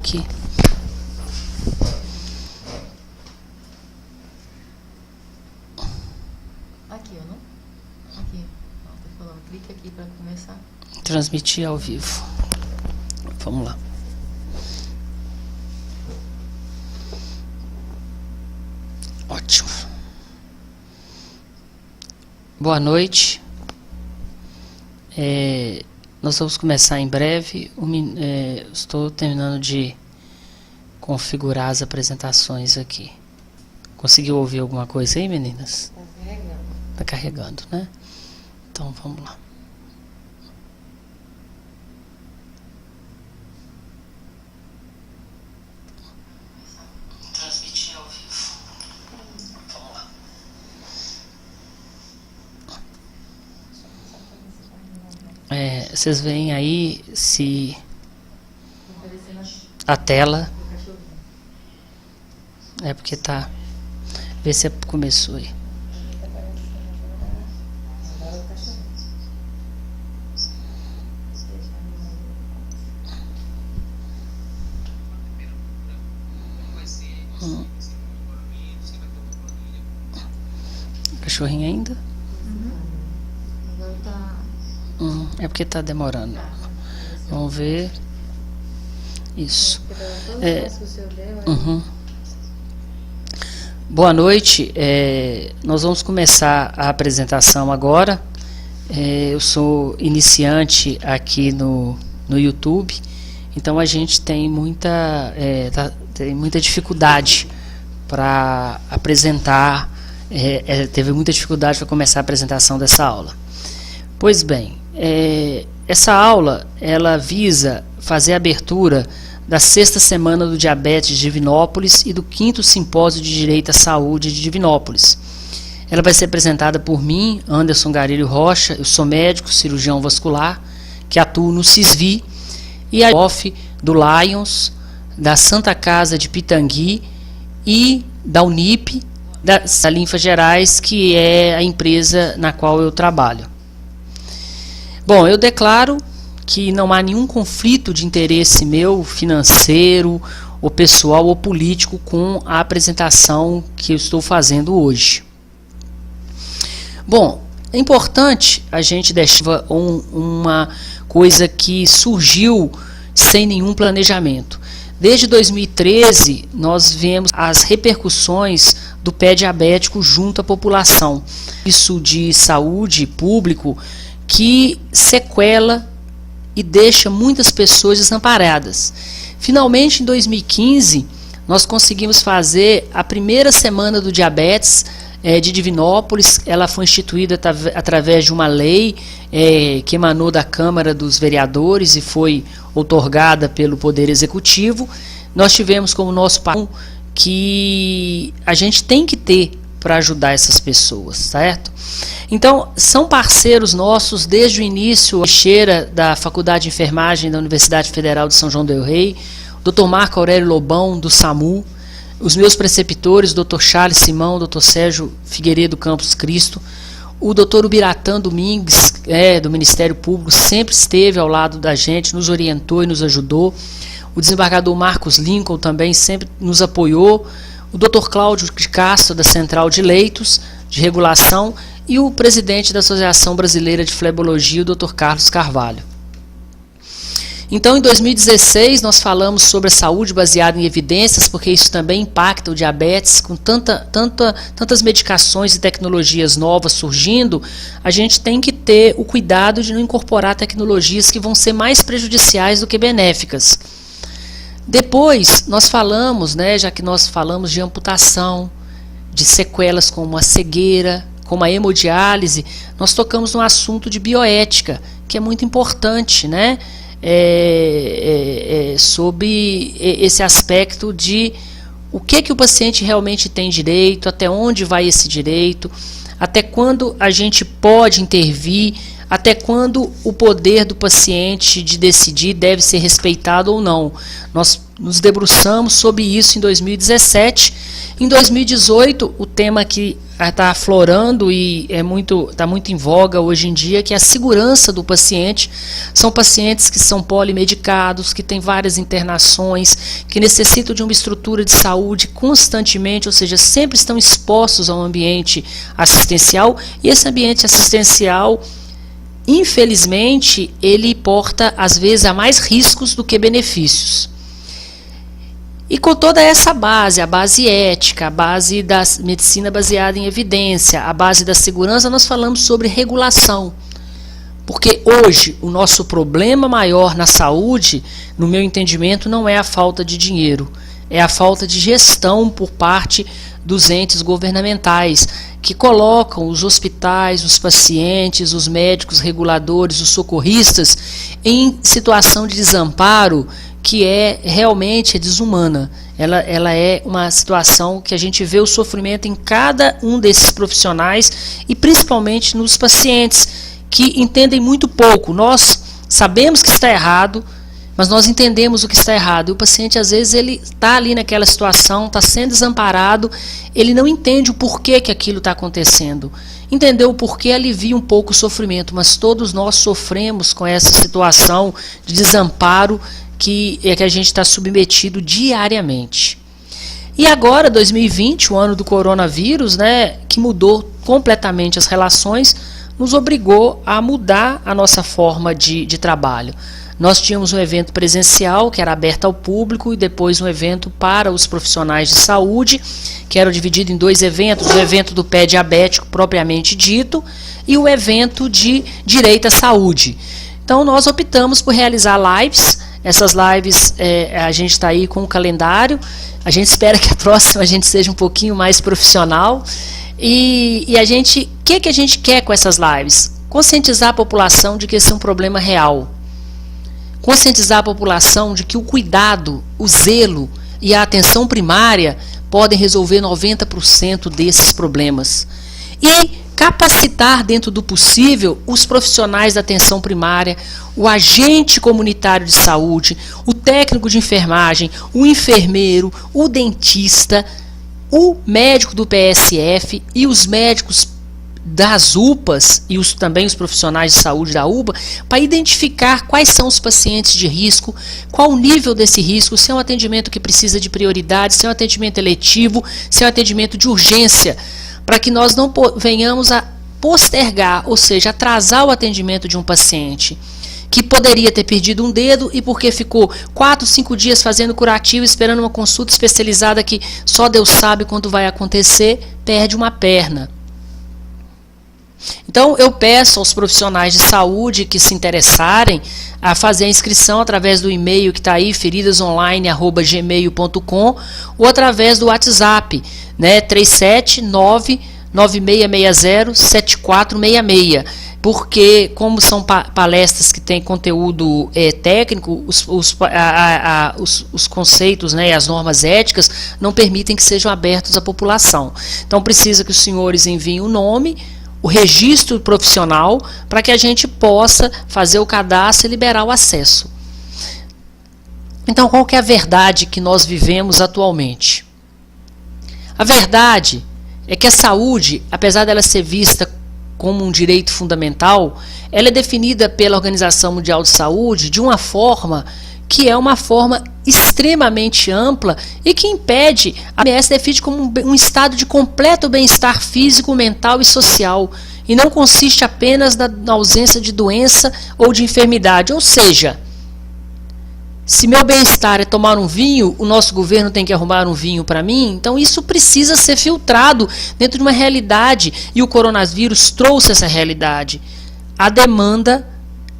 aqui. Aqui, ó, não? Aqui. Ó, tá falando, clique aqui para começar. Transmitir ao vivo. Vamos lá. Ótimo. Boa noite. Nós vamos começar em breve. Estou terminando de configurar as apresentações aqui. Conseguiu ouvir alguma coisa aí, meninas? Tá carregando. Tá carregando, né? Então vamos lá. Transmitir ao vivo. Vamos lá. Vocês veem aí se a tela é porque tá. Vê se começou aí. Cachorrinho ainda? Agora tá. É porque tá demorando. Vamos ver. Isso. Boa noite. Nós vamos começar a apresentação agora. Eu sou iniciante aqui no YouTube, então a gente tem muita dificuldade para apresentar. Teve muita dificuldade para começar a apresentação dessa aula. Pois bem, essa aula ela visa fazer a abertura da 6ª Semana do Diabetes de Divinópolis e do 5º Simpósio de Direito à Saúde de Divinópolis. Ela vai ser apresentada por mim, Anderson Garilho Rocha. Eu sou médico, cirurgião vascular, que atuo no CISVI, e a prof do Lions, da Santa Casa de Pitangui e da Unip, da Linfa Gerais, que é a empresa na qual eu trabalho. Bom, eu declaro que não há nenhum conflito de interesse meu, financeiro, ou pessoal, ou político, com a apresentação que eu estou fazendo hoje. Bom, é importante a gente deixar uma coisa que surgiu sem nenhum planejamento. Desde 2013, nós vemos as repercussões do pé diabético junto à população. Isso de saúde público que sequela e deixa muitas pessoas desamparadas. Finalmente, em 2015, nós conseguimos fazer a primeira semana do diabetes de Divinópolis. Ela foi instituída através de uma lei que emanou da Câmara dos Vereadores e foi outorgada pelo Poder Executivo. Nós tivemos como nosso papel que a gente tem que ter para ajudar essas pessoas, certo? Então, são parceiros nossos desde o início, a Teixeira, da Faculdade de Enfermagem da Universidade Federal de São João del Rei, o Dr. Marco Aurélio Lobão, do SAMU, os meus preceptores, o Dr. Charles Simão, o Dr. Sérgio Figueiredo Campos Cristo, o Dr. Ubiratã Domingues, do Ministério Público, sempre esteve ao lado da gente, nos orientou e nos ajudou. O desembargador Marcos Lincoln também sempre nos apoiou. O Dr. Cláudio de Castro, da Central de Leitos de Regulação, e o presidente da Associação Brasileira de Flebologia, o Dr. Carlos Carvalho. Então, em 2016, nós falamos sobre a saúde baseada em evidências, porque isso também impacta o diabetes. Com tantas medicações e tecnologias novas surgindo, a gente tem que ter o cuidado de não incorporar tecnologias que vão ser mais prejudiciais do que benéficas. Depois, nós falamos, já que nós falamos de amputação, de sequelas como a cegueira, como a hemodiálise, nós tocamos no assunto de bioética, que é muito importante, sobre esse aspecto de o que o paciente realmente tem direito, até onde vai esse direito, até quando a gente pode intervir, até quando o poder do paciente de decidir deve ser respeitado ou não. Nós nos debruçamos sobre isso em 2017. Em 2018, o tema que está aflorando e está muito em voga hoje em dia, que é a segurança do paciente. São pacientes que são polimedicados, que têm várias internações, que necessitam de uma estrutura de saúde constantemente, ou seja, sempre estão expostos ao ambiente assistencial, e esse ambiente assistencial, infelizmente, ele porta, às vezes, a mais riscos do que benefícios. E com toda essa base, a base ética, a base da medicina baseada em evidência, a base da segurança, nós falamos sobre regulação. Porque hoje o nosso problema maior na saúde, no meu entendimento, não é a falta de dinheiro, é a falta de gestão por parte dos entes governamentais, que colocam os hospitais, os pacientes, os médicos reguladores, os socorristas em situação de desamparo, que realmente desumana. Ela é uma situação que a gente vê o sofrimento em cada um desses profissionais e principalmente nos pacientes, que entendem muito pouco. Nós sabemos que está errado, mas nós entendemos o que está errado. E o paciente, às vezes, ele está ali naquela situação, está sendo desamparado, ele não entende o porquê que aquilo está acontecendo. Entender o porquê alivia um pouco o sofrimento, mas todos nós sofremos com essa situação de desamparo que a gente está submetido diariamente. E agora, 2020, o ano do coronavírus, que mudou completamente as relações, nos obrigou a mudar a nossa forma de trabalho. Nós tínhamos um evento presencial, que era aberto ao público, e depois um evento para os profissionais de saúde, que era dividido em 2 eventos, o evento do pé diabético propriamente dito, e o evento de direito à saúde. Então, nós optamos por realizar lives. Essas lives, a gente está aí com o calendário, a gente espera que a próxima a gente seja um pouquinho mais profissional. E o que a gente quer com essas lives? Conscientizar a população de que esse é um problema real. Conscientizar a população de que o cuidado, o zelo e a atenção primária podem resolver 90% desses problemas. E capacitar, dentro do possível, os profissionais da atenção primária, o agente comunitário de saúde, o técnico de enfermagem, o enfermeiro, o dentista, o médico do PSF e os médicos das UPAs e também os profissionais de saúde da UPA, para identificar quais são os pacientes de risco, qual o nível desse risco, se é um atendimento que precisa de prioridade, se é um atendimento eletivo, se é um atendimento de urgência, para que nós não venhamos a postergar, ou seja, atrasar o atendimento de um paciente que poderia ter perdido um dedo e porque ficou 4, 5 dias fazendo curativo, esperando uma consulta especializada que só Deus sabe quando vai acontecer, perde uma perna. Então, eu peço aos profissionais de saúde que se interessarem a fazer a inscrição através do e-mail que está aí, feridasonline@gmail.com, ou através do WhatsApp, 379-9660-7466. Porque, como são palestras que têm conteúdo técnico, os conceitos e as normas éticas não permitem que sejam abertos à população. Então, precisa que os senhores enviem o nome, o registro profissional, para que a gente possa fazer o cadastro e liberar o acesso. Então, qual que é a verdade que nós vivemos atualmente? A verdade é que a saúde, apesar dela ser vista como um direito fundamental, ela é definida pela Organização Mundial de Saúde de uma forma que é uma forma extremamente ampla e que impede, a OMS define como um estado de completo bem-estar físico, mental e social, e não consiste apenas na ausência de doença ou de enfermidade. Ou seja, se meu bem-estar é tomar um vinho, o nosso governo tem que arrumar um vinho para mim, então isso precisa ser filtrado dentro de uma realidade, e o coronavírus trouxe essa realidade. A demanda,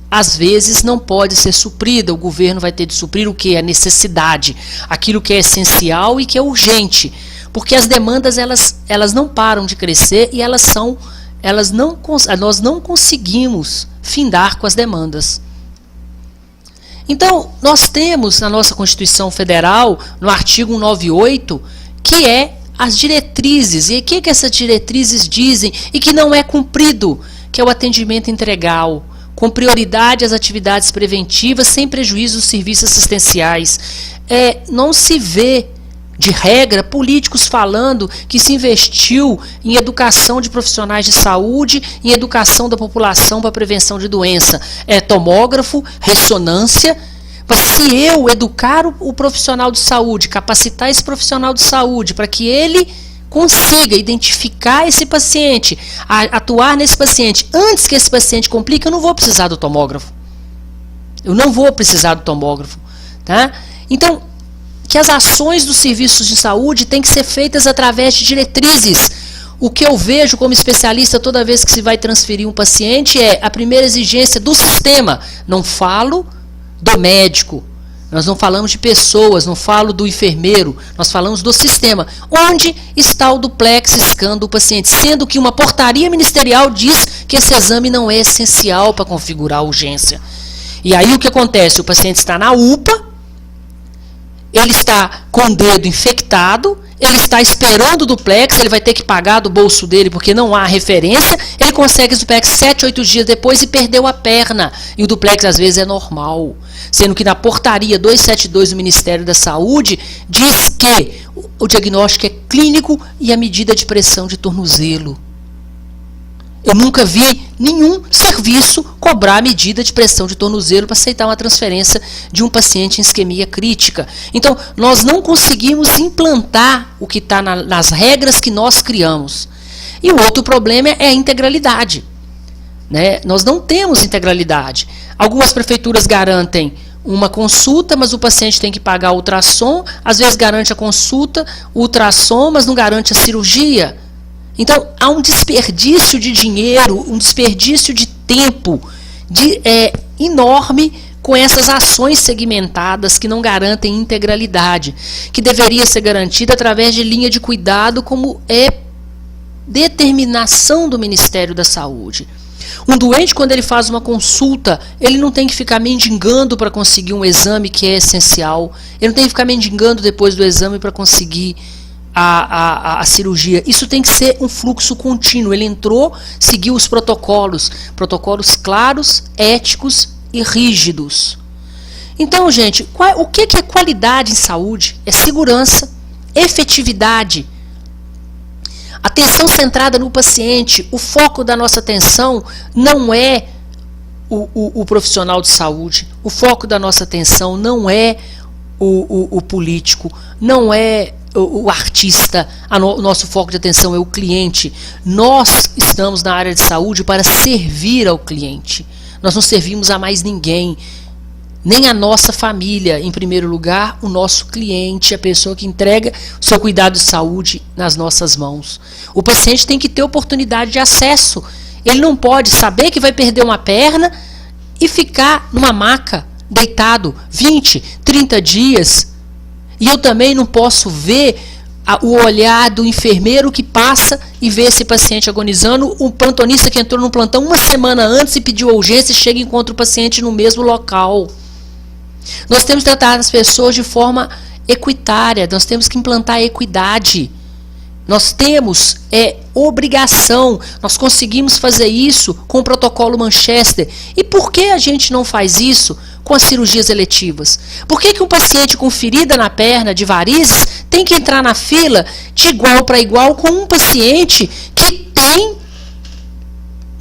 às vezes, não pode ser suprida, o governo vai ter de suprir o que? A necessidade, aquilo que é essencial e que é urgente, porque as demandas elas não param de crescer e nós não conseguimos findar com as demandas. Então, nós temos na nossa Constituição Federal, no artigo 198, que é as diretrizes. E o que essas diretrizes dizem e que não é cumprido? que é o atendimento integral, com prioridade às atividades preventivas, sem prejuízo dos serviços assistenciais. Não se vê, de regra, políticos falando que se investiu em educação de profissionais de saúde, em educação da população para prevenção de doença. Tomógrafo, ressonância. Mas se eu educar o profissional de saúde, capacitar esse profissional de saúde para que ele consiga identificar esse paciente, atuar nesse paciente antes que esse paciente complique, eu não vou precisar do tomógrafo. Eu não vou precisar do tomógrafo. Tá? Então, que as ações dos serviços de saúde têm que ser feitas através de diretrizes. O que eu vejo como especialista toda vez que se vai transferir um paciente a primeira exigência do sistema. Não falo do médico, nós não falamos de pessoas, não falo do enfermeiro, nós falamos do sistema. Onde está o duplex scan do paciente? Sendo que uma portaria ministerial diz que esse exame não é essencial para configurar a urgência. E aí o que acontece? O paciente está na UPA, ele está com o dedo infectado, ele está esperando o duplex, ele vai ter que pagar do bolso dele porque não há referência, ele consegue esse duplex 7, 8 dias depois e perdeu a perna. E o duplex às vezes é normal. Sendo que na portaria 272 do Ministério da Saúde diz que o diagnóstico é clínico e a medida de pressão de tornozelo. Eu nunca vi nenhum serviço cobrar a medida de pressão de tornozelo para aceitar uma transferência de um paciente em isquemia crítica. Então, nós não conseguimos implantar o que está nas regras que nós criamos. E o outro problema é a integralidade. Né? Nós não temos integralidade. Algumas prefeituras garantem uma consulta, mas o paciente tem que pagar o ultrassom. Às vezes garante a consulta, o ultrassom, mas não garante a cirurgia. Então, há um desperdício de dinheiro, um desperdício de tempo enorme com essas ações segmentadas que não garantem integralidade, que deveria ser garantida através de linha de cuidado, como é determinação do Ministério da Saúde. Um doente, quando ele faz uma consulta, ele não tem que ficar mendigando para conseguir um exame que é essencial, ele não tem que ficar mendigando depois do exame para conseguir a cirurgia. Isso tem que ser um fluxo contínuo. Ele entrou, seguiu os protocolos claros, éticos e rígidos. Então, gente, o que é qualidade em saúde? É segurança, efetividade, atenção centrada no paciente. O foco da nossa atenção não é o profissional de saúde, o foco da nossa atenção não é o político, não é o artista, o nosso foco de atenção é o cliente. Nós estamos na área de saúde para servir ao cliente. Nós não servimos a mais ninguém, nem a nossa família. Em primeiro lugar, o nosso cliente, a pessoa que entrega o seu cuidado de saúde nas nossas mãos. O paciente tem que ter oportunidade de acesso. Ele não pode saber que vai perder uma perna e ficar numa maca, deitado 20, 30 dias. E eu também não posso ver o olhar do enfermeiro que passa e vê esse paciente agonizando, o plantonista que entrou no plantão uma semana antes e pediu a urgência e chega e encontra o paciente no mesmo local. Nós temos que tratar as pessoas de forma equitária, nós temos que implantar a equidade. Nós temos obrigação, nós conseguimos fazer isso com o protocolo Manchester. E por que a gente não faz isso com as cirurgias eletivas? Por que um paciente com ferida na perna de varizes tem que entrar na fila de igual para igual com um paciente que tem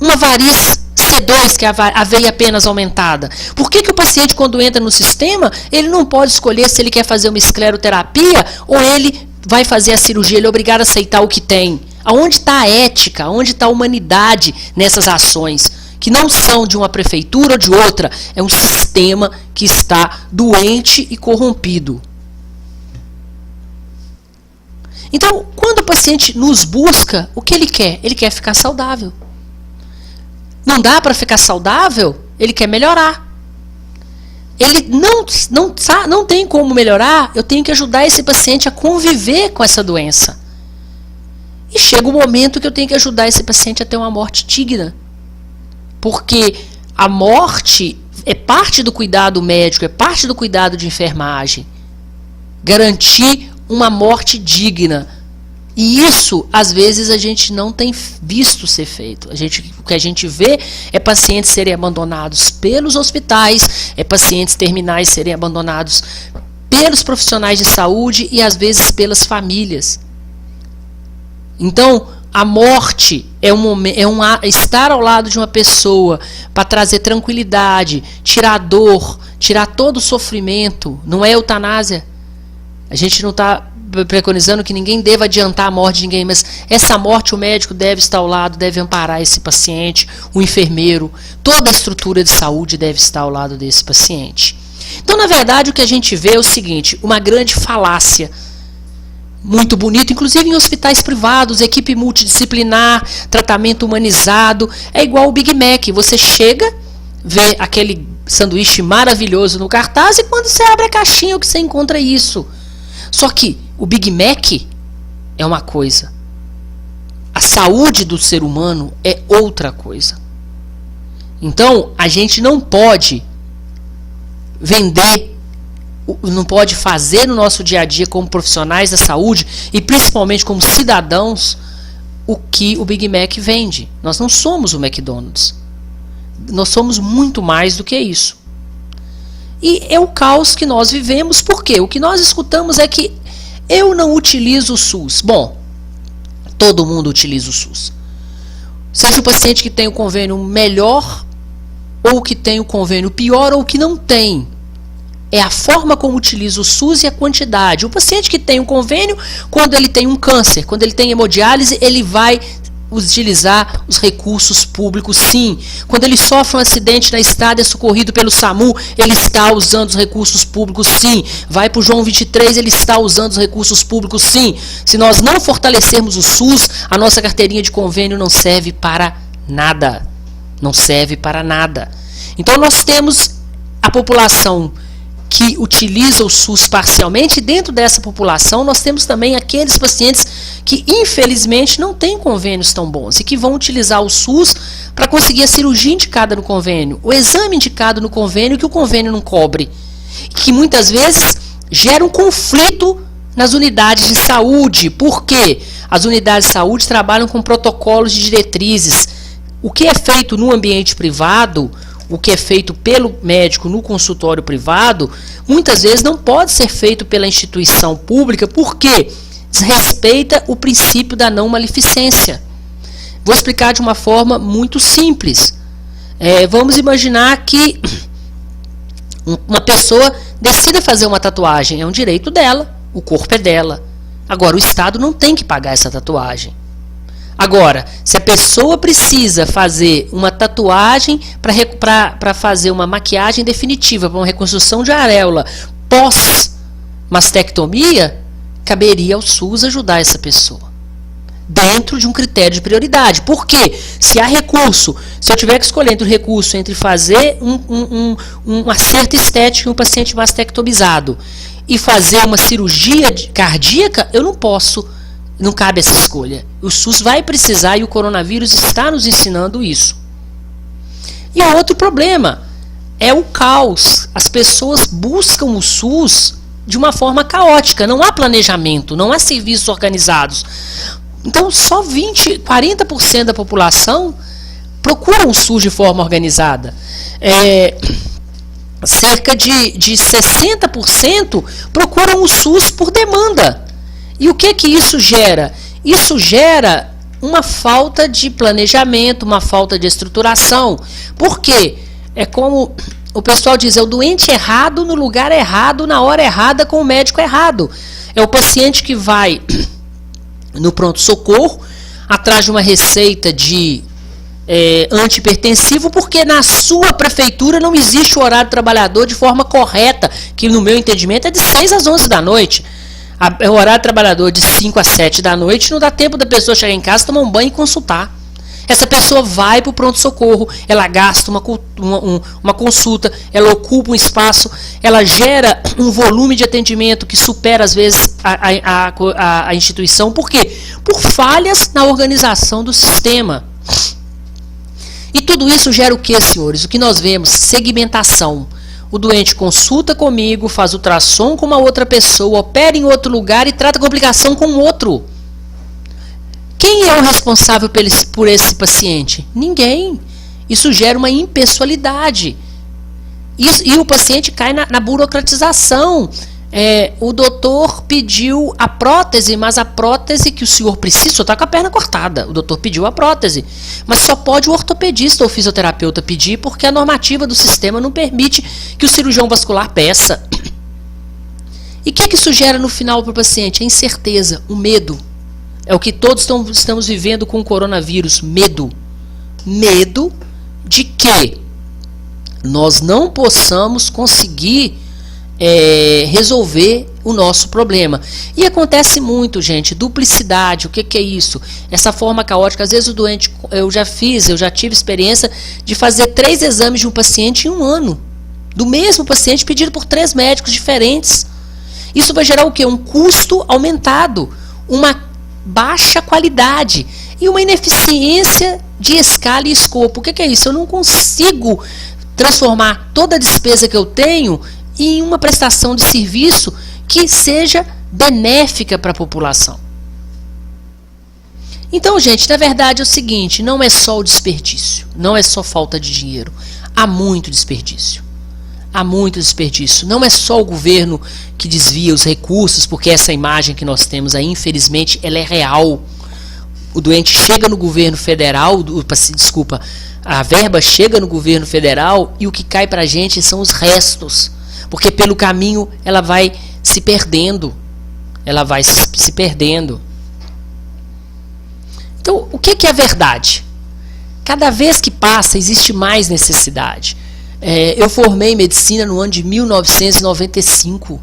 uma variz C2, que é a veia apenas aumentada? Por que o paciente, quando entra no sistema, ele não pode escolher se ele quer fazer uma escleroterapia ou ele vai fazer a cirurgia? Ele é obrigado a aceitar o que tem. Aonde está a ética? Aonde está a humanidade nessas ações? Que não são de uma prefeitura ou de outra. É um sistema que está doente e corrompido. Então, quando o paciente nos busca, o que ele quer? Ele quer ficar saudável. Não dá para ficar saudável? Ele quer melhorar. Ele não tem como melhorar, eu tenho que ajudar esse paciente a conviver com essa doença. E chega o momento que eu tenho que ajudar esse paciente a ter uma morte digna. Porque a morte é parte do cuidado médico, é parte do cuidado de enfermagem. Garantir uma morte digna. E isso, às vezes, a gente não tem visto ser feito. O que a gente vê é pacientes serem abandonados pelos hospitais, é pacientes terminais serem abandonados pelos profissionais de saúde e, às vezes, pelas famílias. Então, a morte é estar ao lado de uma pessoa para trazer tranquilidade, tirar dor, tirar todo o sofrimento. Não é eutanásia. A gente não está preconizando que ninguém deva adiantar a morte de ninguém, mas essa morte o médico deve estar ao lado, deve amparar esse paciente, o enfermeiro, toda a estrutura de saúde deve estar ao lado desse paciente. Então, na verdade, o que a gente vê é o seguinte, uma grande falácia, muito bonito, inclusive em hospitais privados, equipe multidisciplinar, tratamento humanizado, é igual o Big Mac, você chega, vê aquele sanduíche maravilhoso no cartaz e quando você abre a caixinha o que você encontra é isso. Só que o Big Mac é uma coisa, a saúde do ser humano é outra coisa. Então, a gente não pode vender, não pode fazer no nosso dia a dia como profissionais da saúde e principalmente como cidadãos o que o Big Mac vende. Nós não somos o McDonald's. Nós somos muito mais do que isso. E é o caos que nós vivemos, porque o que nós escutamos é que eu não utilizo o SUS. Bom, todo mundo utiliza o SUS. Seja o paciente que tem o convênio melhor, ou que tem o convênio pior, ou que não tem. É a forma como utiliza o SUS e a quantidade. O paciente que tem um convênio, quando ele tem um câncer, quando ele tem hemodiálise, ele vai utilizar os recursos públicos, sim. Quando ele sofre um acidente na estrada e é socorrido pelo SAMU, ele está usando os recursos públicos, sim. Vai para o João 23, ele está usando os recursos públicos, sim. Se nós não fortalecermos o SUS, a nossa carteirinha de convênio não serve para nada. Não serve para nada. Então nós temos a população que utiliza o SUS parcialmente, e dentro dessa população nós temos também aqueles pacientes que infelizmente não têm convênios tão bons e que vão utilizar o SUS para conseguir a cirurgia indicada no convênio, o exame indicado no convênio que o convênio não cobre, que muitas vezes gera um conflito nas unidades de saúde. Por quê? As unidades de saúde trabalham com protocolos de diretrizes. O que é feito no ambiente privado, o que é feito pelo médico no consultório privado, muitas vezes não pode ser feito pela instituição pública, porque desrespeita o princípio da não maleficência. Vou explicar de uma forma muito simples. Vamos imaginar que uma pessoa decida fazer uma tatuagem, é um direito dela, o corpo é dela. Agora, o Estado não tem que pagar essa tatuagem. Agora, se a pessoa precisa fazer uma tatuagem para fazer uma maquiagem definitiva, para uma reconstrução de areola pós-mastectomia, caberia ao SUS ajudar essa pessoa, dentro de um critério de prioridade. Por quê? Se há recurso, se eu tiver que escolher entre o recurso entre fazer um acerto estético em um paciente mastectomizado e fazer uma cirurgia cardíaca, eu não posso. Não cabe essa escolha. O SUS vai precisar e o coronavírus está nos ensinando isso. E o outro problema é o caos. As pessoas buscam o SUS de uma forma caótica. Não há planejamento, não há serviços organizados. Então, só 40% da população procura o SUS de forma organizada. Cerca de 60% procuram o SUS por demanda. E o que isso gera? Isso gera uma falta de planejamento, uma falta de estruturação. Por quê? É como o pessoal diz, é o doente errado no lugar errado, na hora errada, com o médico errado. É o paciente que vai no pronto-socorro, atrás de uma receita de antihipertensivo, porque na sua prefeitura não existe o horário do trabalhador de forma correta, que no meu entendimento é de 6 às 11 da noite. O horário trabalhador de 5 às 7 da noite não dá tempo da pessoa chegar em casa, tomar um banho e consultar. Essa pessoa vai para o pronto-socorro, ela gasta uma consulta, ela ocupa um espaço, ela gera um volume de atendimento que supera, às vezes, a instituição. Por quê? Por falhas na organização do sistema. E tudo isso gera o que, senhores? O que nós vemos? Segmentação. O doente consulta comigo, faz ultrassom com uma outra pessoa, opera em outro lugar e trata a complicação com outro. Quem é o responsável por esse paciente? Ninguém. Isso gera uma impessoalidade. E o paciente cai na burocratização. O doutor pediu a prótese, mas a prótese que o senhor precisa, o senhor está com a perna cortada, o doutor pediu a prótese, mas só pode o ortopedista ou fisioterapeuta pedir, porque a normativa do sistema não permite que o cirurgião vascular peça. E o que isso gera no final para o paciente? A incerteza, o medo. É o que todos estamos vivendo com o coronavírus, medo. Medo de que nós não possamos conseguir resolver o nosso problema. E acontece muito, gente, duplicidade. O que é isso? Essa forma caótica. Às vezes o doente, eu já tive experiência de fazer 3 exames de um paciente em um ano, do mesmo paciente, pedido por 3 médicos diferentes. Isso vai gerar o quê? Um custo aumentado, uma baixa qualidade e uma ineficiência de escala e escopo. O que é isso? Eu não consigo transformar toda a despesa que eu tenho em uma prestação de serviço que seja benéfica para a população. Então, gente, na verdade é o seguinte, não é só o desperdício, não é só falta de dinheiro, há muito desperdício. Há muito desperdício. Não é só o governo que desvia os recursos, porque essa imagem que nós temos aí, infelizmente, ela é real. O doente chega no governo federal, a verba chega no governo federal e o que cai para a gente são os restos. Porque pelo caminho ela vai se perdendo. Ela vai se perdendo. Então, o que é a verdade? Cada vez que passa, existe mais necessidade. Eu formei em medicina no ano de 1995.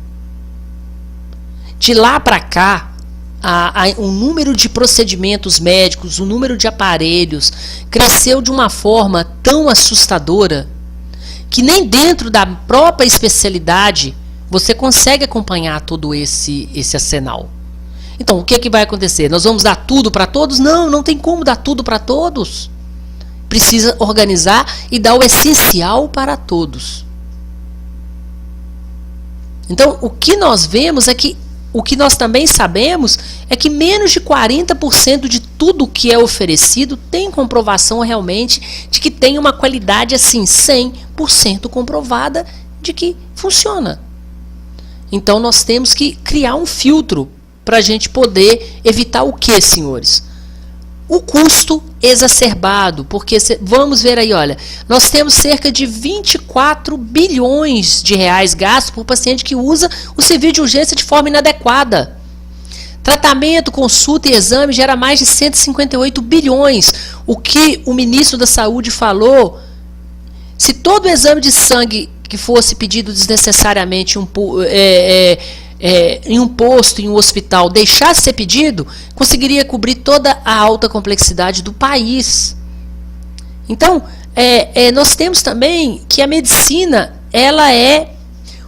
De lá para cá, o número de procedimentos médicos, o número de aparelhos cresceu de uma forma tão assustadora que nem dentro da própria especialidade você consegue acompanhar todo esse arsenal. Então, o que vai acontecer? Nós vamos dar tudo para todos? Não, não tem como dar tudo para todos. Precisa organizar e dar o essencial para todos. Então, o que nós vemos é que, o que nós também sabemos é que menos de 40% de tudo que é oferecido tem comprovação realmente de que tem uma qualidade assim 100% comprovada de que funciona. Então, nós temos que criar um filtro para a gente poder evitar o que, senhores? O custo exacerbado, porque vamos ver aí, olha, nós temos cerca de 24 bilhões de reais gastos por paciente que usa o serviço de urgência de forma inadequada. Tratamento, consulta e exame gera mais de 158 bilhões. O que o ministro da Saúde falou, se todo exame de sangue que fosse pedido desnecessariamente em um posto, em um hospital, deixasse de ser pedido, conseguiria cobrir toda a alta complexidade do país. Então, nós temos também que a medicina, ela é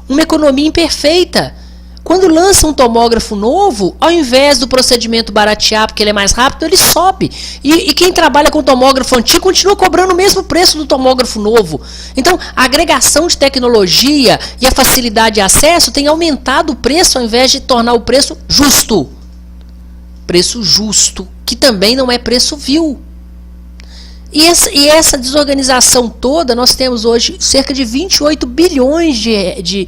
uma economia imperfeita. Quando lança um tomógrafo novo, ao invés do procedimento baratear, porque ele é mais rápido, ele sobe. E quem trabalha com tomógrafo antigo continua cobrando o mesmo preço do tomógrafo novo. Então, a agregação de tecnologia e a facilidade de acesso tem aumentado o preço, ao invés de tornar o preço justo. Preço justo, que também não é preço vil. E essa desorganização toda, nós temos hoje cerca de 28 bilhões de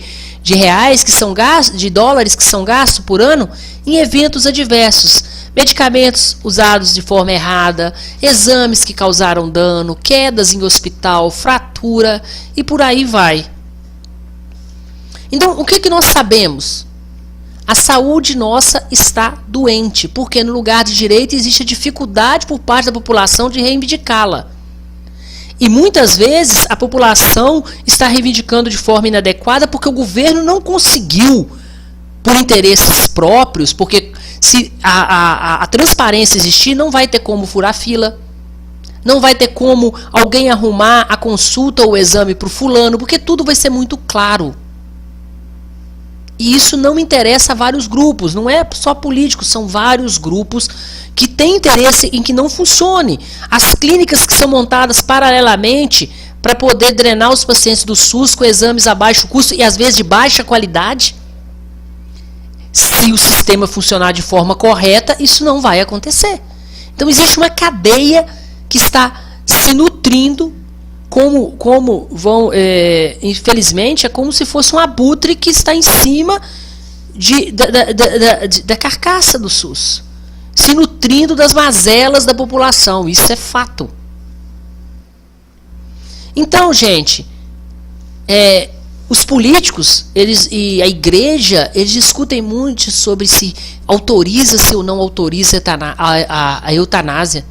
reais que são gastos, de dólares que são gastos por ano em eventos adversos. Medicamentos usados de forma errada, exames que causaram dano, quedas em hospital, fratura e por aí vai. Então, o que nós sabemos? A saúde nossa está doente, porque no lugar de direito existe dificuldade por parte da população de reivindicá-la. E muitas vezes a população está reivindicando de forma inadequada porque o governo não conseguiu, por interesses próprios, porque se a transparência existir, não vai ter como furar fila, não vai ter como alguém arrumar a consulta ou o exame para o fulano, porque tudo vai ser muito claro. E isso não interessa a vários grupos, não é só políticos, são vários grupos que têm interesse em que não funcione. As clínicas que são montadas paralelamente para poder drenar os pacientes do SUS com exames a baixo custo e às vezes de baixa qualidade, se o sistema funcionar de forma correta, isso não vai acontecer. Então existe uma cadeia que está se nutrindo, como vão, infelizmente, é como se fosse um abutre que está em cima da carcaça do SUS, se nutrindo das mazelas da população. Isso é fato. Então, gente, os políticos e a igreja, eles discutem muito sobre se autoriza-se ou não autoriza a eutanásia.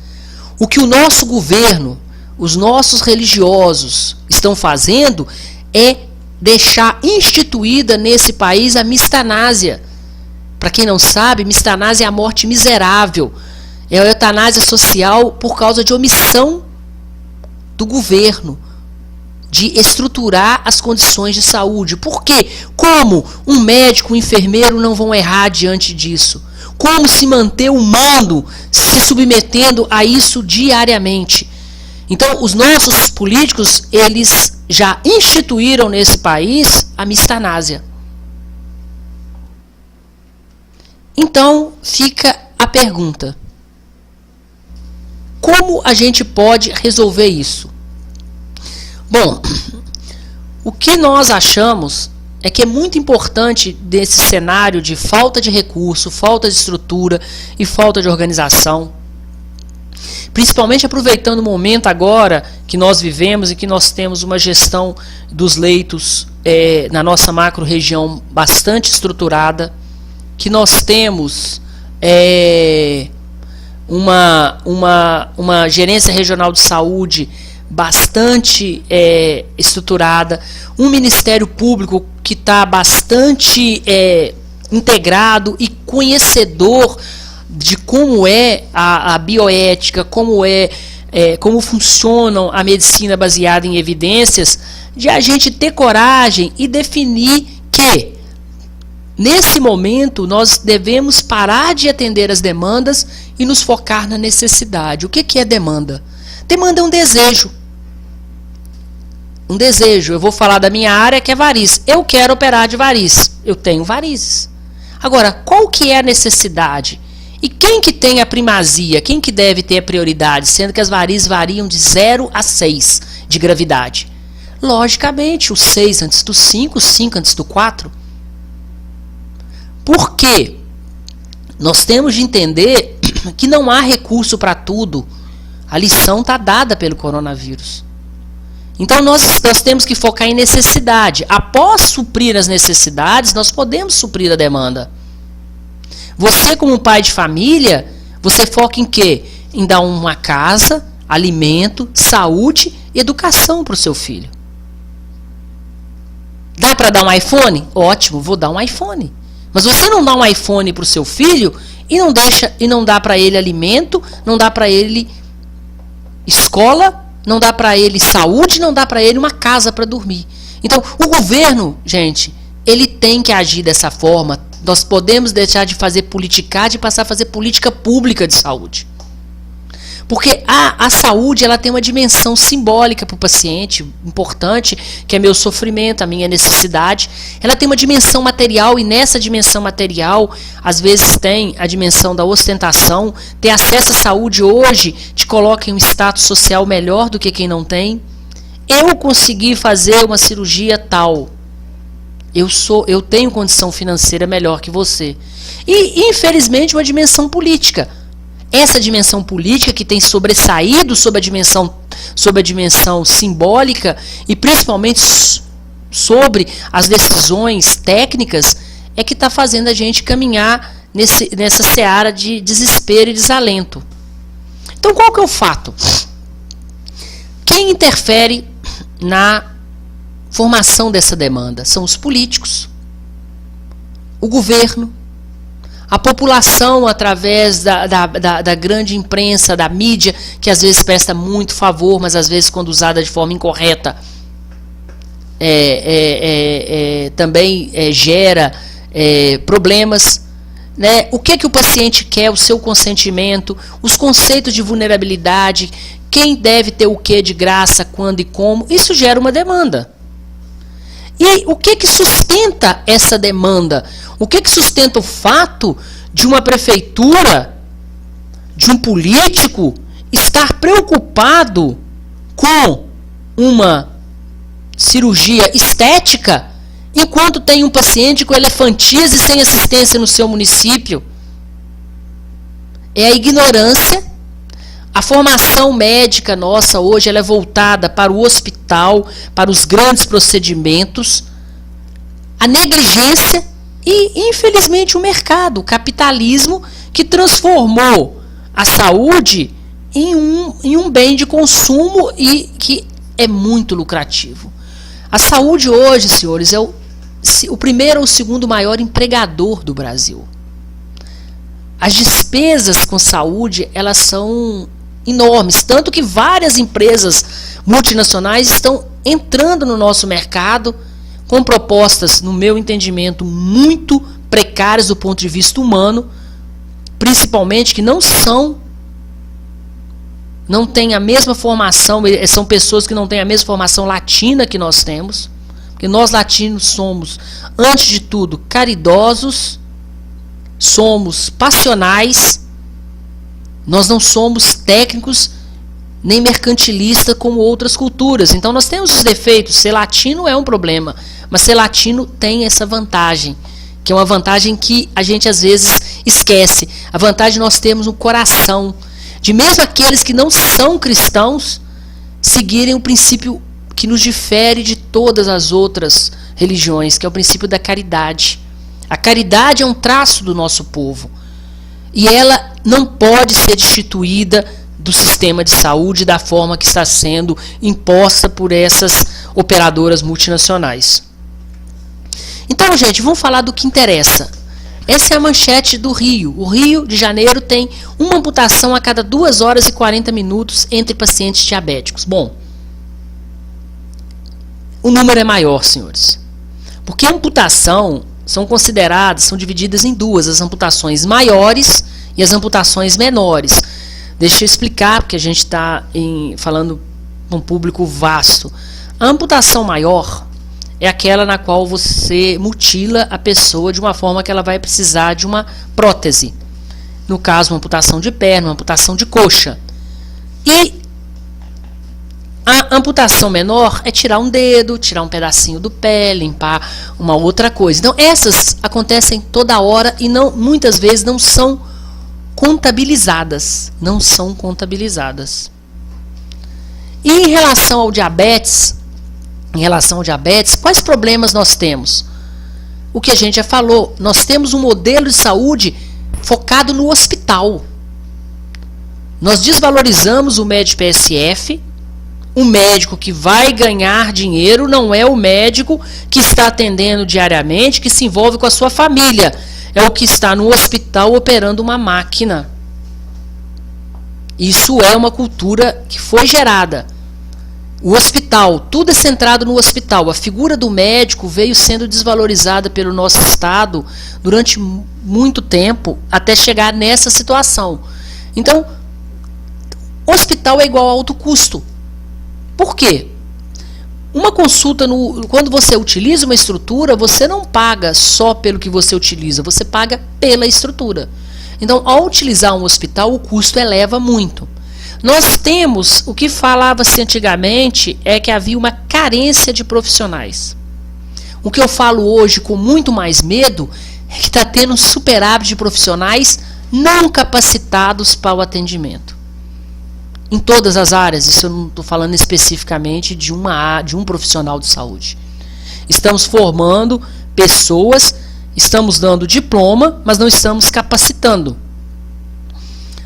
O que o nosso governo, os nossos religiosos estão fazendo é deixar instituída nesse país a mistanásia. Para quem não sabe, mistanásia é a morte miserável. É a eutanásia social por causa de omissão do governo de estruturar as condições de saúde. Por quê? Como um médico, um enfermeiro não vão errar diante disso? Como se manter humano se submetendo a isso diariamente? Então, os nossos políticos, eles já instituíram nesse país a mistanásia. Então, fica a pergunta: como a gente pode resolver isso? Bom, o que nós achamos é que é muito importante desse cenário de falta de recurso, falta de estrutura e falta de organização, principalmente aproveitando o momento agora que nós vivemos e que nós temos uma gestão dos leitos na nossa macro-região bastante estruturada, que nós temos uma gerência regional de saúde bastante estruturada, um Ministério Público que está bastante integrado e conhecedor de como é a bioética, como funcionam a medicina baseada em evidências, de a gente ter coragem e definir que, nesse momento, nós devemos parar de atender as demandas e nos focar na necessidade. O que é demanda? Demanda é um desejo. Um desejo. Eu vou falar da minha área, que é varizes. Eu quero operar de varizes. Eu tenho varizes. Agora, qual que é a necessidade? E quem que tem a primazia? Quem que deve ter a prioridade? Sendo que as varizes variam de 0 a 6 de gravidade. Logicamente, o 6 antes do 5, o 5 antes do 4. Por quê? Nós temos de entender que não há recurso para tudo. A lição está dada pelo coronavírus. Então nós temos que focar em necessidade. Após suprir as necessidades, nós podemos suprir a demanda. Você, como pai de família, você foca em quê? Em dar uma casa, alimento, saúde e educação para o seu filho. Dá para dar um iPhone? Ótimo, vou dar um iPhone. Mas você não dá um iPhone para o seu filho e não dá para ele alimento, não dá para ele escola, não dá para ele saúde, não dá para ele uma casa para dormir. Então, o governo, gente, ele tem que agir dessa forma. Nós podemos deixar de fazer politicagem e passar a fazer política pública de saúde. Porque a saúde, ela tem uma dimensão simbólica para o paciente, importante, que é meu sofrimento, a minha necessidade. Ela tem uma dimensão material, e nessa dimensão material, às vezes tem a dimensão da ostentação. Ter acesso à saúde hoje te coloca em um status social melhor do que quem não tem. Eu consegui fazer uma cirurgia tal. Eu tenho condição financeira melhor que você. E, infelizmente, uma dimensão política. Essa dimensão política que tem sobressaído sobre a dimensão simbólica e principalmente sobre as decisões técnicas é que está fazendo a gente caminhar nessa seara de desespero e desalento. Então, qual que é o fato? Quem interfere na formação dessa demanda? São os políticos, o governo, a população através da grande imprensa, da mídia, que às vezes presta muito favor, mas às vezes quando usada de forma incorreta também gera problemas. Né? O que o paciente quer, o seu consentimento, os conceitos de vulnerabilidade, quem deve ter o que de graça, quando e como, isso gera uma demanda. E o que sustenta essa demanda? O que sustenta o fato de uma prefeitura de um político estar preocupado com uma cirurgia estética enquanto tem um paciente com elefantise sem assistência no seu município. É a ignorância. A formação médica nossa hoje ela é voltada para o hospital, para os grandes procedimentos, a negligência e, infelizmente, o mercado, o capitalismo, que transformou a saúde em um bem de consumo e que é muito lucrativo. A saúde hoje, senhores, é o primeiro ou o segundo maior empregador do Brasil. As despesas com saúde, elas são enormes, tanto que várias empresas multinacionais estão entrando no nosso mercado com propostas, no meu entendimento, muito precárias do ponto de vista humano, principalmente que não têm a mesma formação, são pessoas que não têm a mesma formação latina que nós temos, porque nós latinos somos, antes de tudo, caridosos, somos passionais, nós não somos técnicos nem mercantilistas como outras culturas. Então nós temos os defeitos. Ser latino é um problema, mas ser latino tem essa vantagem, que é uma vantagem que a gente às vezes esquece. A vantagem nós temos no coração, de mesmo aqueles que não são cristãos seguirem o princípio que nos difere de todas as outras religiões, que é o princípio da caridade. A caridade é um traço do nosso povo e ela não pode ser destituída do sistema de saúde da forma que está sendo imposta por essas operadoras multinacionais. Então, gente, vamos falar do que interessa. Essa é a manchete do Rio. O Rio de Janeiro tem uma amputação a cada 2 horas e 40 minutos entre pacientes diabéticos. Bom, o número é maior, senhores. Porque a amputação são divididas em duas, as amputações maiores e as amputações menores. Deixa eu explicar, porque a gente está falando para um público vasto. A amputação maior é aquela na qual você mutila a pessoa de uma forma que ela vai precisar de uma prótese. No caso, uma amputação de perna, uma amputação de coxa. E a amputação menor é tirar um dedo, tirar um pedacinho do pé, limpar uma outra coisa. Então, essas acontecem toda hora e muitas vezes não são contabilizadas. Não são contabilizadas. E em relação ao diabetes, quais problemas nós temos? O que a gente já falou, nós temos um modelo de saúde focado no hospital. Nós desvalorizamos o médico PSF. O médico que vai ganhar dinheiro não é o médico que está atendendo diariamente, que se envolve com a sua família. É o que está no hospital operando uma máquina. Isso é uma cultura que foi gerada. O hospital, tudo é centrado no hospital. A figura do médico veio sendo desvalorizada pelo nosso Estado durante muito tempo, até chegar nessa situação. Então, hospital é igual a alto custo. Por quê? Uma consulta, quando você utiliza uma estrutura, você não paga só pelo que você utiliza, você paga pela estrutura. Então, ao utilizar um hospital, o custo eleva muito. Nós temos, o que falava-se antigamente, é que havia uma carência de profissionais. O que eu falo hoje com muito mais medo é que está tendo um superávit de profissionais não capacitados para o atendimento. Em todas as áreas, isso eu não estou falando especificamente de um profissional de saúde. Estamos formando pessoas, estamos dando diploma, mas não estamos capacitando.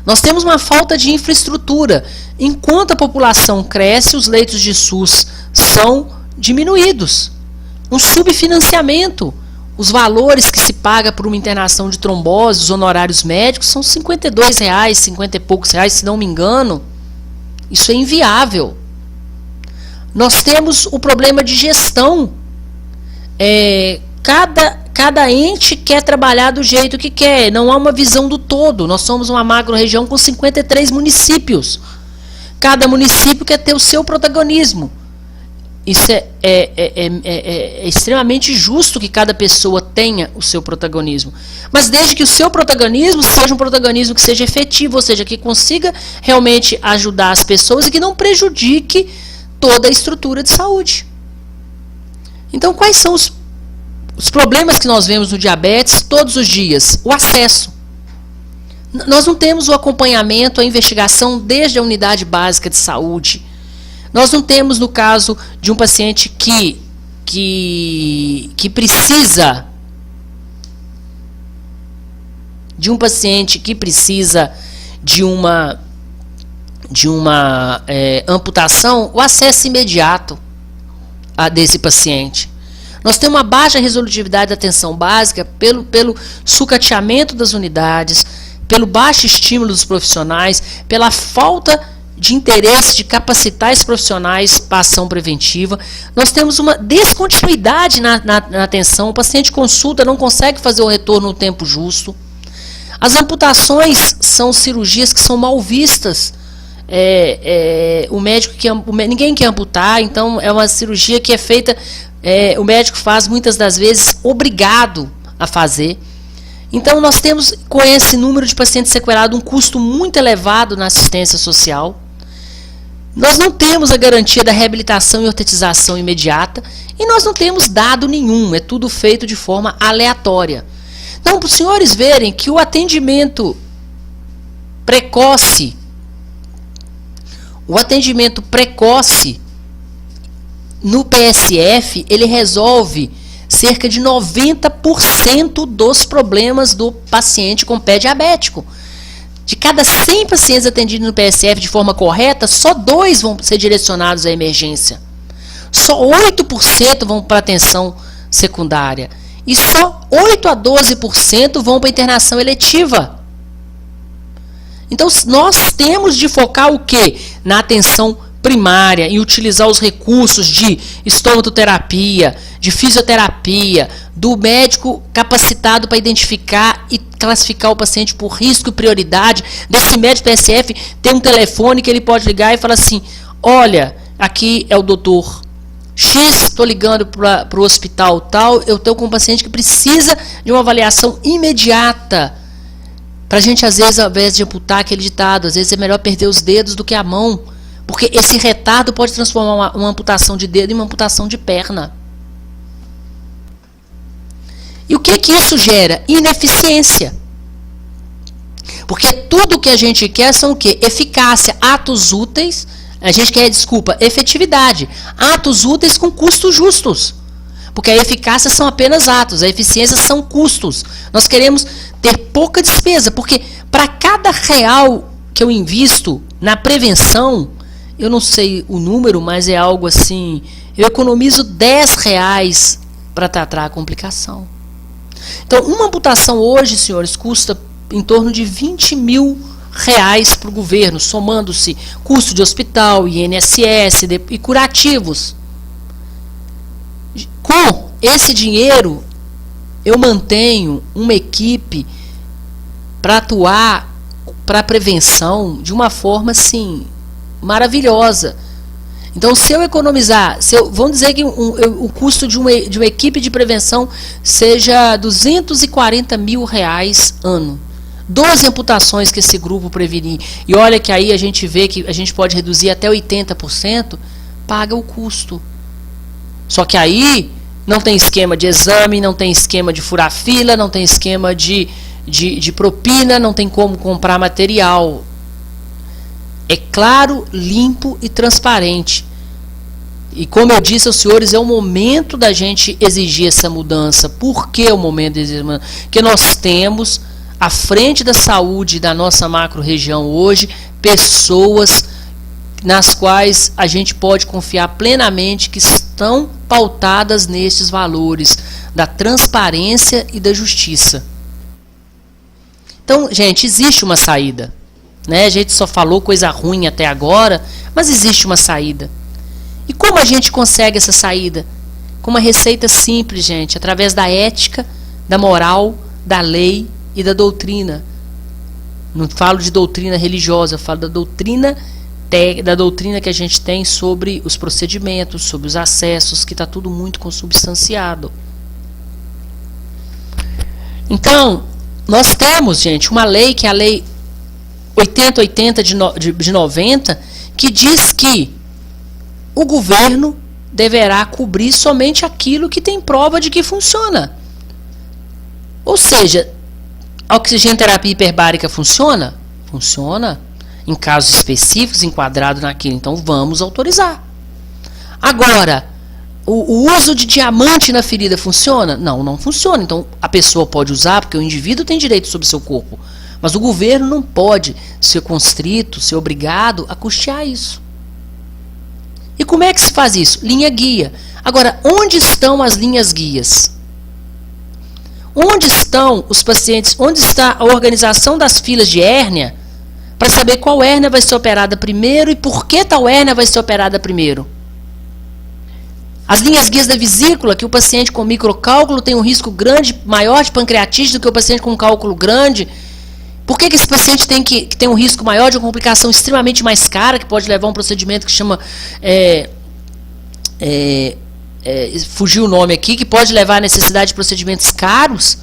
Nós temos uma falta de infraestrutura. Enquanto a população cresce, os leitos de SUS são diminuídos. Um subfinanciamento. Os valores que se paga por uma internação de trombose, os honorários médicos, são R$52, 50 e poucos reais, se não me engano. Isso é inviável. Nós temos o problema de gestão. Cada ente quer trabalhar do jeito que quer. Não há uma visão do todo. Nós somos uma macro-região com 53 municípios. Cada município quer ter o seu protagonismo. isso é extremamente justo que cada pessoa tenha o seu protagonismo. Mas desde que o seu protagonismo seja um protagonismo que seja efetivo, ou seja, que consiga realmente ajudar as pessoas e que não prejudique toda a estrutura de saúde. Então, quais são os problemas que nós vemos no diabetes todos os dias? O acesso. Nós não temos o acompanhamento, a investigação desde a unidade básica de saúde. Nós não temos, no caso de um paciente que precisa de uma amputação, o acesso imediato desse paciente. Nós temos uma baixa resolutividade da atenção básica pelo sucateamento das unidades, pelo baixo estímulo dos profissionais, pela falta de interesse de capacitar esses profissionais para ação preventiva. Nós temos uma descontinuidade na atenção, o paciente consulta, não consegue fazer o retorno no tempo justo. As amputações são cirurgias que são mal vistas. Ninguém quer amputar, então é uma cirurgia que é feita, o médico faz muitas das vezes obrigado a fazer. Então nós temos, com esse número de pacientes sequelados, um custo muito elevado na assistência social. Nós não temos a garantia da reabilitação e ortetização imediata e nós não temos dado nenhum, é tudo feito de forma aleatória. Então, para os senhores verem que o atendimento precoce no PSF, ele resolve cerca de 90% dos problemas do paciente com pé diabético. De cada 100 pacientes atendidos no PSF de forma correta, só 2 vão ser direcionados à emergência. Só 8% vão para atenção secundária. E só 8 a 12% vão para internação eletiva. Então, nós temos de focar o quê? Na atenção primária, e utilizar os recursos de estomaterapia, de fisioterapia, do médico capacitado para identificar e classificar o paciente por risco e prioridade, desse médico PSF ter um telefone que ele pode ligar e falar assim, olha, aqui é o doutor X, estou ligando para o hospital tal, eu estou com um paciente que precisa de uma avaliação imediata. Para a gente, às vezes, ao invés de amputar aquele ditado, às vezes é melhor perder os dedos do que a mão, porque esse retardo pode transformar uma amputação de dedo em uma amputação de perna. E o que isso gera? Ineficiência. Porque tudo que a gente quer são o quê? Eficácia, atos úteis. A gente quer, efetividade. Atos úteis com custos justos. Porque a eficácia são apenas atos, a eficiência são custos. Nós queremos ter pouca despesa, porque para cada real que eu invisto na prevenção, eu não sei o número, mas é algo assim, eu economizo R$10 para tratar a complicação. Então, uma amputação hoje, senhores, custa em torno de R$20 mil para o governo, somando-se custo de hospital, INSS e curativos. Com esse dinheiro, eu mantenho uma equipe para atuar para a prevenção de uma forma assim maravilhosa. Então, se eu economizar, vamos dizer que o custo de uma equipe de prevenção seja R$240 mil ano. 12 amputações que esse grupo prevenir, e olha que aí a gente vê que a gente pode reduzir até 80%, paga o custo. Só que aí não tem esquema de exame, não tem esquema de furar fila, não tem esquema de propina, não tem como comprar material. É claro, limpo e transparente. E como eu disse aos senhores, é o momento da gente exigir essa mudança. Por que é o momento de exigir essa mudança? Porque nós temos, à frente da saúde da nossa macro-região hoje, pessoas nas quais a gente pode confiar plenamente que estão pautadas nestes valores da transparência e da justiça. Então, gente, existe uma saída. Né? A gente só falou coisa ruim até agora, mas existe uma saída. E como a gente consegue essa saída? Com uma receita simples, gente, através da ética, da moral, da lei e da doutrina. Não falo de doutrina religiosa, eu falo da doutrina da doutrina que a gente tem sobre os procedimentos, sobre os acessos, que está tudo muito consubstanciado. Então, nós temos, gente, uma lei, que é a Lei 8080 de 90, que diz que o governo deverá cobrir somente aquilo que tem prova de que funciona. Ou seja, a oxigenoterapia hiperbárica funciona? Funciona. Em casos específicos, enquadrado naquilo, então vamos autorizar. Agora, o uso de diamante na ferida funciona? Não, não funciona. Então, a pessoa pode usar, porque o indivíduo tem direito sobre o seu corpo. Mas o governo não pode ser constrito, ser obrigado a custear isso. E como é que se faz isso? Linha guia. Agora, onde estão as linhas guias? Onde estão os pacientes? Onde está a organização das filas de hérnia para saber qual hérnia vai ser operada primeiro e por que tal hérnia vai ser operada primeiro? As linhas guias da vesícula, que o paciente com microcálculo tem um risco grande, maior de pancreatite do que o paciente com cálculo grande. Por que esse paciente que tem um risco maior de uma complicação extremamente mais cara, que pode levar a um procedimento que chama... fugiu o nome aqui, que pode levar à necessidade de procedimentos caros?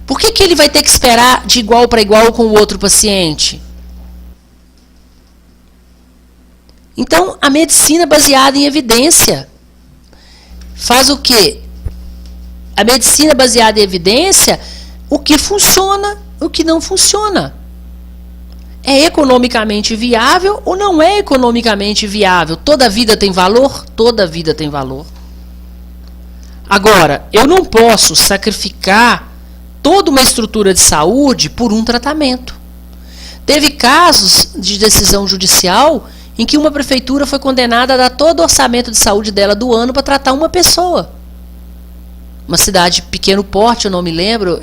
Por que ele vai ter que esperar de igual para igual com o outro paciente? Então, a medicina baseada em evidência faz o quê? A medicina baseada em evidência, o que funciona, o que não funciona. É economicamente viável ou não é economicamente viável? Toda vida tem valor? Toda vida tem valor. Agora, eu não posso sacrificar toda uma estrutura de saúde por um tratamento. Teve casos de decisão judicial em que uma prefeitura foi condenada a dar todo o orçamento de saúde dela do ano para tratar uma pessoa. Uma cidade de pequeno porte, eu não me lembro,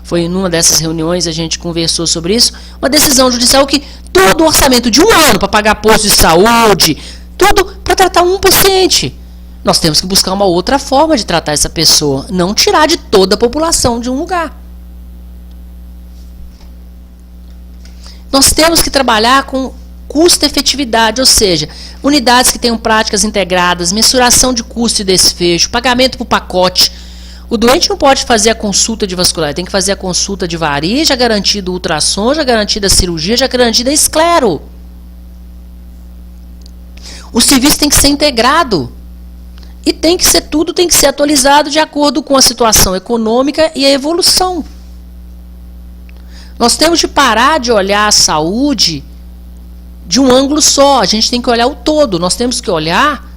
foi em uma dessas reuniões, a gente conversou sobre isso, uma decisão judicial que todo o orçamento de um ano para pagar posto de saúde, tudo para tratar um paciente. Nós temos que buscar uma outra forma de tratar essa pessoa, não tirar de toda a população de um lugar. Nós temos que trabalhar com custo-efetividade, ou seja, unidades que tenham práticas integradas, mensuração de custo e desfecho, pagamento por pacote. O doente não pode fazer a consulta de vascular, tem que fazer a consulta de varizes, já garantido o ultrassom, já garantida a cirurgia, já garantida a esclero. O serviço tem que ser integrado. E tudo tem que ser atualizado de acordo com a situação econômica e a evolução. Nós temos de parar de olhar a saúde de um ângulo só, a gente tem que olhar o todo, nós temos que olhar,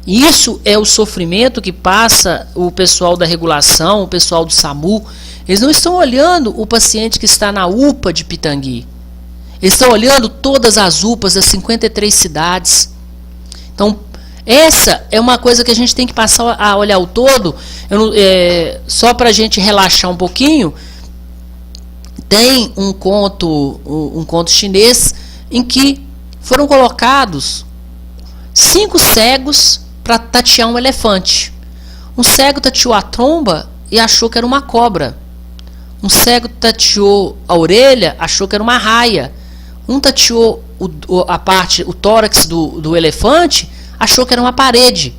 e isso é o sofrimento que passa o pessoal da regulação, o pessoal do SAMU, eles não estão olhando o paciente que está na UPA de Pitangui, eles estão olhando todas as UPAs das 53 cidades. Então, essa é uma coisa que a gente tem que passar a olhar o todo. Só para a gente relaxar um pouquinho, tem um conto chinês em que foram colocados 5 cegos para tatear um elefante. Um cego tateou a tromba e achou que era uma cobra. Um cego tateou a orelha, achou que era uma raia. Um tateou o tórax do elefante, achou que era uma parede.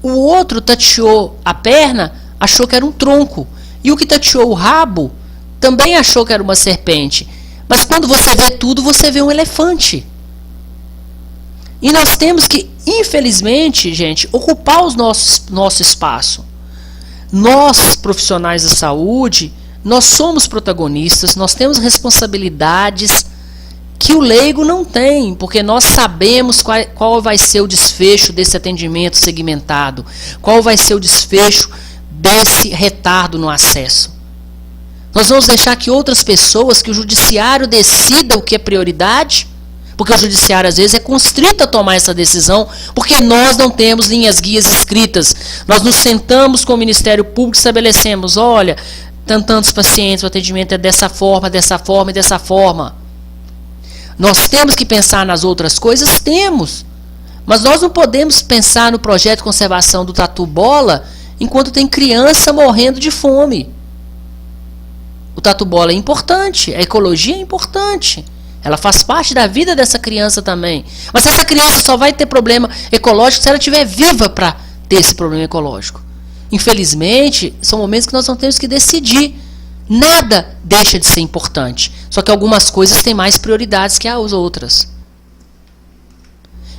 O outro tateou a perna, achou que era um tronco. E o que tateou o rabo também achou que era uma serpente. Mas quando você vê tudo, você vê um elefante. E nós temos que, infelizmente, gente, ocupar o nosso espaço. Nós, profissionais da saúde, nós somos protagonistas, nós temos responsabilidades que o leigo não tem, porque nós sabemos qual vai ser o desfecho desse atendimento segmentado, qual vai ser o desfecho desse retardo no acesso. Nós vamos deixar que outras pessoas, que o judiciário decida o que é prioridade, porque o judiciário às vezes é constrito a tomar essa decisão, porque nós não temos linhas guias escritas. Nós nos sentamos com o Ministério Público e estabelecemos, olha, tantos pacientes, o atendimento é dessa forma, dessa forma e dessa forma. Nós temos que pensar nas outras coisas? Temos. Mas nós não podemos pensar no projeto de conservação do tatu-bola enquanto tem criança morrendo de fome. O tatu-bola é importante, a ecologia é importante. Ela faz parte da vida dessa criança também. Mas essa criança só vai ter problema ecológico se ela estiver viva para ter esse problema ecológico. Infelizmente, são momentos que nós não temos que decidir. Nada deixa de ser importante. Só que algumas coisas têm mais prioridades que as outras.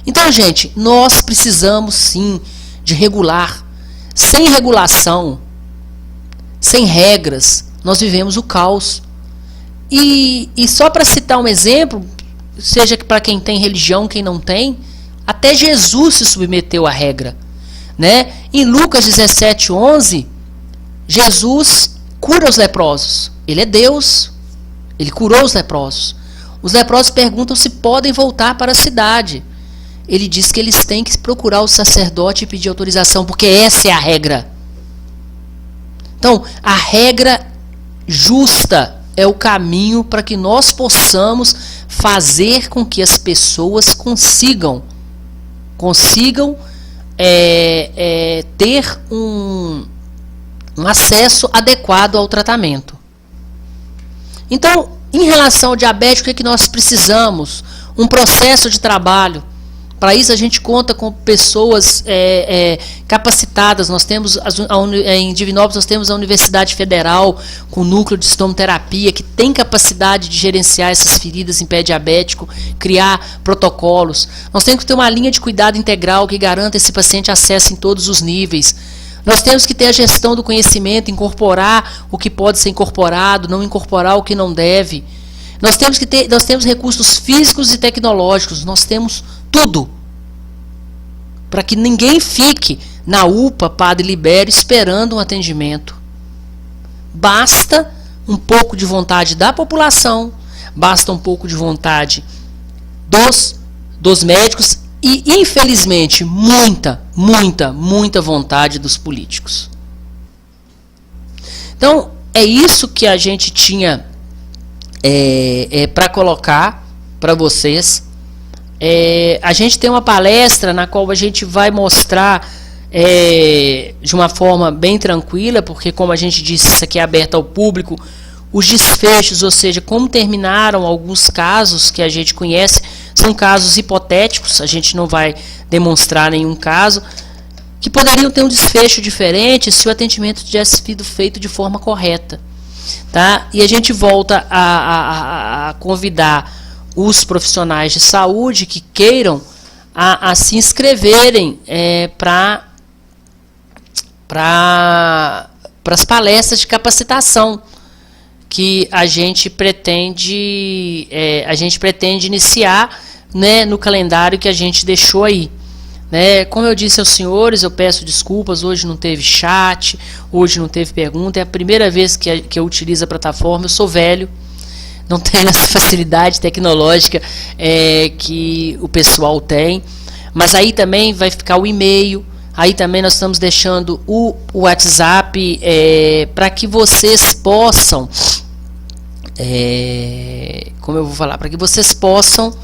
Então, gente, nós precisamos sim de regular. Sem regulação, sem regras, nós vivemos o caos. E só para citar um exemplo, seja para quem tem religião, quem não tem, até Jesus se submeteu à regra. Né? Em Lucas 17:11, Jesus cura os leprosos. Ele é Deus. Ele curou os leprosos. Os leprosos perguntam se podem voltar para a cidade. Ele diz que eles têm que procurar o sacerdote e pedir autorização, porque essa é a regra. Então, a regra justa é o caminho para que nós possamos fazer com que as pessoas consigam ter um acesso adequado ao tratamento. Então, em relação ao diabetes, o que é que nós precisamos? Um processo de trabalho. Para isso a gente conta com pessoas capacitadas. Nós temos em Divinópolis nós temos a Universidade Federal com o núcleo de estomoterapia que tem capacidade de gerenciar essas feridas em pé diabético, criar protocolos. Nós temos que ter uma linha de cuidado integral que garanta esse paciente acesso em todos os níveis. Nós temos que ter a gestão do conhecimento, incorporar o que pode ser incorporado, não incorporar o que não deve. Nós temos recursos físicos e tecnológicos, nós temos tudo para que ninguém fique na UPA, Padre Libério, esperando um atendimento. Basta um pouco de vontade da população, basta um pouco de vontade dos médicos e, infelizmente, muita vontade dos políticos. Então, é isso que a gente tinha para colocar para vocês. A gente tem uma palestra na qual a gente vai mostrar de uma forma bem tranquila, porque, como a gente disse, isso aqui é aberto ao público, os desfechos, ou seja, como terminaram alguns casos que a gente conhece, são casos hipotéticos, a gente não vai demonstrar nenhum caso, que poderiam ter um desfecho diferente se o atendimento tivesse sido feito de forma correta. Tá? E a gente volta a convidar os profissionais de saúde que queiram a se inscreverem para as palestras de capacitação que a gente pretende iniciar, né, no calendário que a gente deixou aí. Né? Como eu disse aos senhores, eu peço desculpas, hoje não teve chat, hoje não teve pergunta, é a primeira vez que eu utilizo a plataforma, eu sou velho, não tenho essa facilidade tecnológica que o pessoal tem, mas aí também vai ficar o e-mail, aí também nós estamos deixando o WhatsApp para que vocês possam, como eu vou falar, para que vocês possam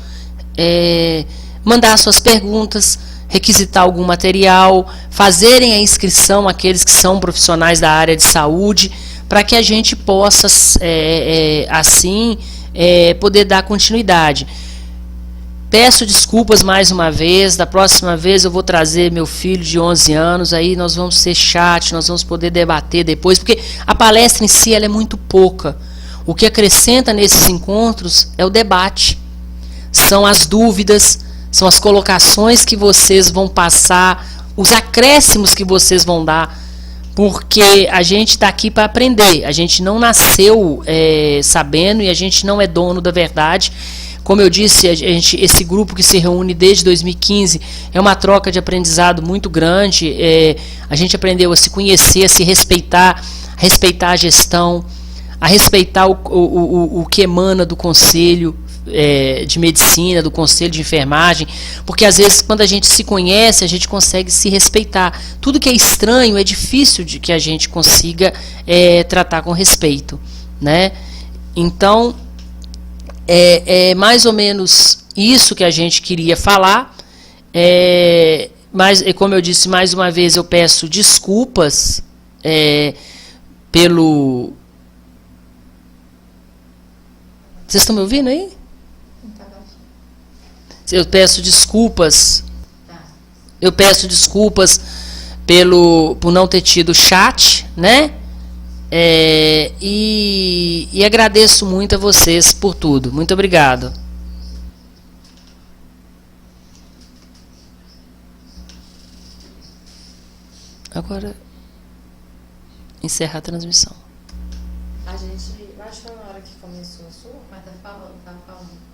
mandar suas perguntas, requisitar algum material, fazerem a inscrição aqueles que são profissionais da área de saúde, para que a gente possa, assim, poder dar continuidade. Peço desculpas mais uma vez, da próxima vez eu vou trazer meu filho de 11 anos, aí nós vamos ter chat, nós vamos poder debater depois, porque a palestra em si ela é muito pouca. O que acrescenta nesses encontros é o debate, são as dúvidas, são as colocações que vocês vão passar, os acréscimos que vocês vão dar, porque a gente está aqui para aprender, a gente não nasceu sabendo e a gente não é dono da verdade. Como eu disse, esse grupo que se reúne desde 2015 é uma troca de aprendizado muito grande, a gente aprendeu a se conhecer, a se respeitar, a respeitar a gestão, a respeitar o que emana do conselho de medicina, do conselho de enfermagem, porque às vezes quando a gente se conhece, a gente consegue se respeitar. Tudo que é estranho é difícil de que a gente consiga tratar com respeito, né? Então, é mais ou menos isso que a gente queria falar, mas, como eu disse, mais uma vez eu peço desculpas pelo... Vocês estão me ouvindo aí? Eu peço desculpas. Tá. Eu peço desculpas por não ter tido chat, né? E agradeço muito a vocês por tudo. Muito obrigado. Agora, encerrar a transmissão. A gente, acho que foi na hora que começou a sua. Mas tá falando.